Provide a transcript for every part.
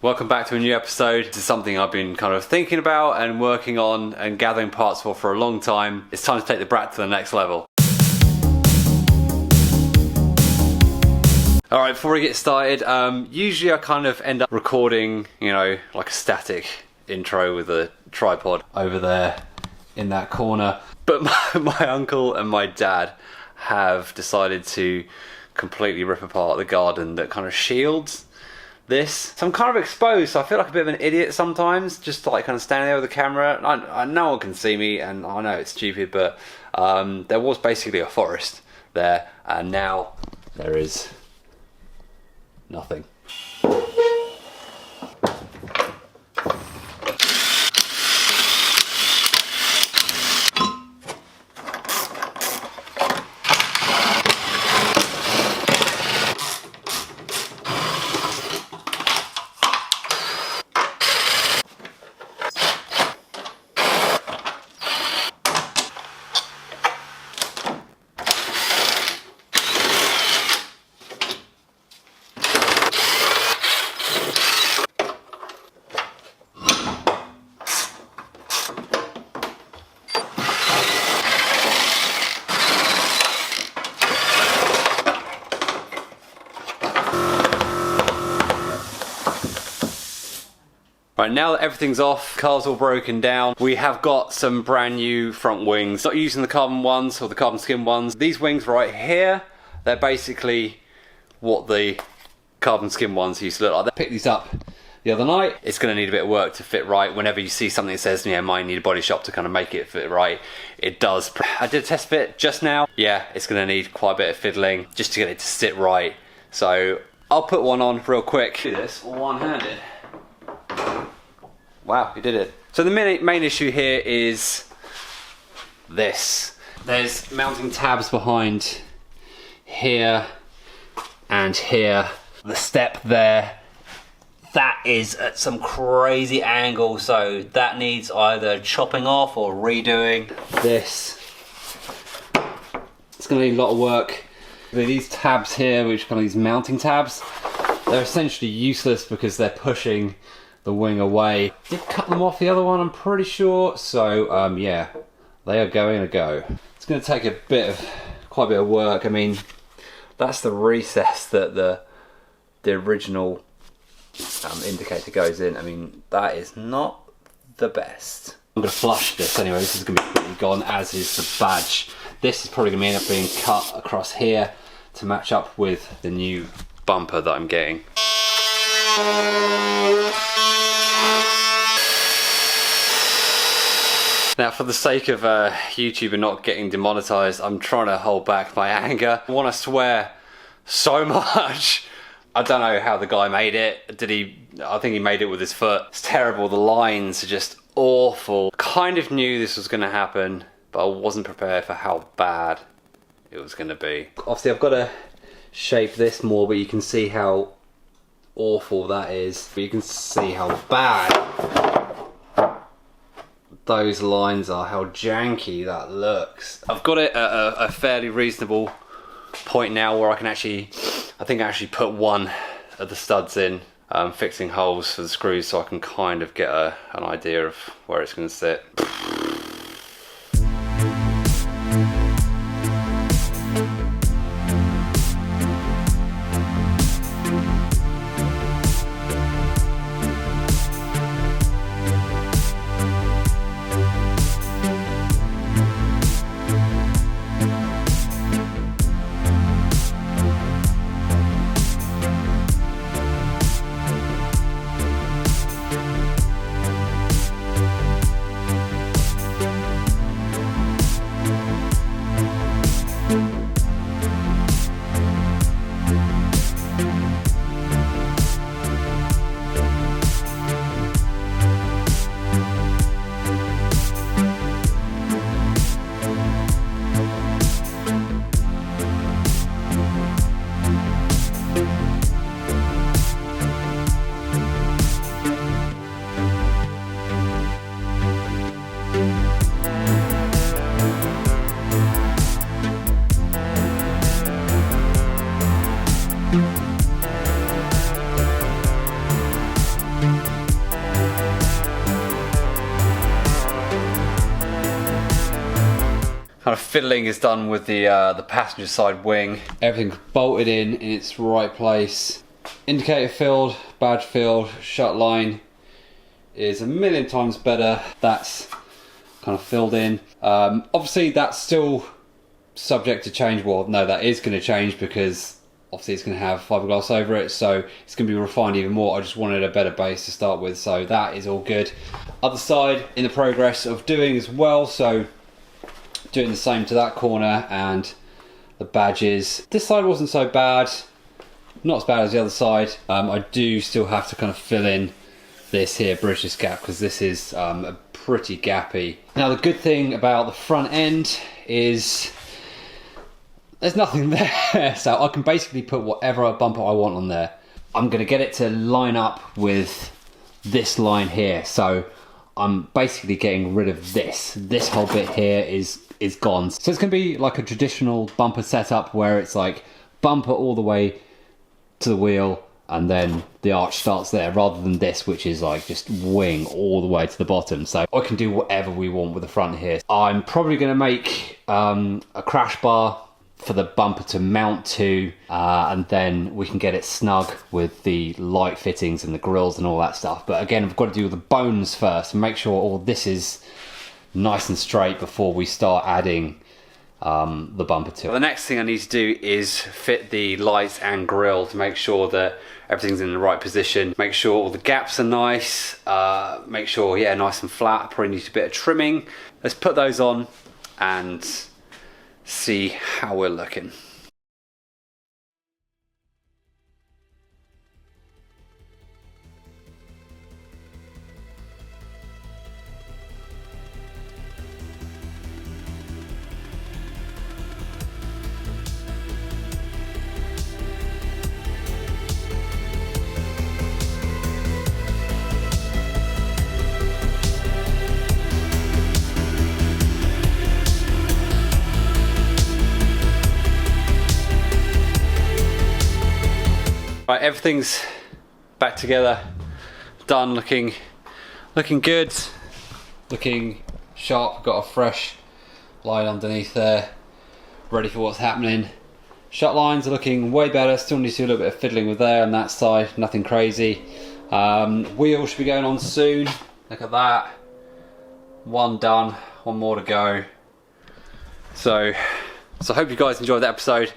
Welcome back to a new episode. This is something I've been kind of thinking about and working on and gathering parts for a long time. It's time to take the Brat to the next level. Alright, before we get started, usually I kind of end up recording, you know, like a static intro with a tripod over there in that corner. But my uncle and my dad have decided to completely rip apart the garden that kind of shields this. So I'm kind of exposed, so I feel like a bit of an idiot sometimes, just like kind of standing there with the camera. I no one can see me, and I know it's stupid, but there was basically a forest there, and now there is nothing. Right, now that everything's off, car's all broken down, we have got some brand new front wings. Not using the carbon ones or the carbon skin ones. These wings right here, they're basically what the carbon skin ones used to look like. I picked these up the other night. It's going to need a bit of work to fit right. Whenever you see something that says, yeah, might need a body shop to kind of make it fit right, it does. I did a test fit just now. Yeah, it's going to need quite a bit of fiddling just to get it to sit right. So I'll put one on real quick. Do this one-handed. Wow, you did it. So the main issue here is this. There's mounting tabs behind here and here. The step there, that is at some crazy angle, so that needs either chopping off or redoing. This, it's gonna need a lot of work. These tabs here, which are kind of these mounting tabs, they're essentially useless because they're pushing the wing away. Did cut them off the other one, I'm pretty sure. So yeah, they are going to go. It's going to take quite a bit of work. I mean, that's the recess that the original indicator goes in. I mean, that is not the best. I'm going to flush this anyway. This is going to be pretty gone, as is the badge. This is probably going to end up being cut across here to match up with the new bumper that I'm getting. Now, for the sake of YouTube and not getting demonetized, I'm trying to hold back my anger. I want to swear so much. I don't know how the guy made it. I think he made it with his foot. It's terrible. The lines are just awful. Kind of knew this was going to happen, but I wasn't prepared for how bad it was going to be. Obviously, I've got to shape this more, but you can see how awful that is. But you can see how bad those lines are, how janky that looks. I've got it at a fairly reasonable point now where I think I actually put one of the studs in, fixing holes for the screws, so I can kind of get an idea of where it's going to sit. kind of fiddling is done with the passenger side wing. Everything's bolted in its right place. Indicator filled, badge filled, shut line is a million times better. That's kind of filled in. Obviously that's still subject to change. Well, no, that is going to change because obviously it's going to have fiberglass over it, so it's going to be refined even more. I just wanted a better base to start with, so that is all good. Other side in the progress of doing as well, so doing the same to that corner and the badges. This side wasn't so bad, not as bad as the other side. I do still have to kind of fill in this here British gap because this is a pretty gappy. Now the good thing about the front end is there's nothing there, so I can basically put whatever bumper I want on there. I'm going to get it to line up with this line here, so I'm basically getting rid of this whole bit here is gone. So it's going to be like a traditional bumper setup where it's like bumper all the way to the wheel and then the arch starts there, rather than this which is like just wing all the way to the bottom. So I can do whatever we want with the front here. I'm probably going to make a crash bar for the bumper to mount to, and then we can get it snug with the light fittings and the grills and all that stuff. But again, we've got to do the bones first and make sure all this is nice and straight before we start adding the bumper to it. The next thing I need to do is fit the lights and grille to make sure that everything's in the right position. Make sure all the gaps are nice, make sure, yeah, nice and flat. Probably need a bit of trimming. Let's put those on and see how we're looking. Right, everything's back together, done, looking good, looking sharp. Got a fresh line underneath there, ready for what's happening. Shut lines are looking way better. Still need to do a little bit of fiddling with there on that side, nothing crazy. Wheel should be going on soon. Look at that, one done, one more to go. So I hope you guys enjoyed that episode.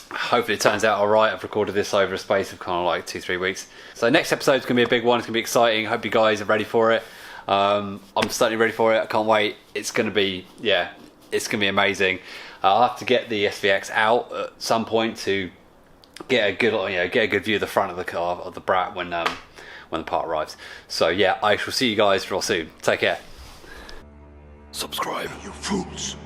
Hopefully it turns out alright. I've recorded this over a space of kind of like 2-3 weeks. So next episode's going to be a big one. It's going to be exciting. Hope you guys are ready for it. I'm certainly ready for it. I can't wait. It's going to be, yeah, it's going to be amazing. I'll have to get the SVX out at some point to get a good, get a good view of the front of the car, of the Brat, when the part arrives. So yeah, I shall see you guys real soon. Take care. Subscribe, you fools.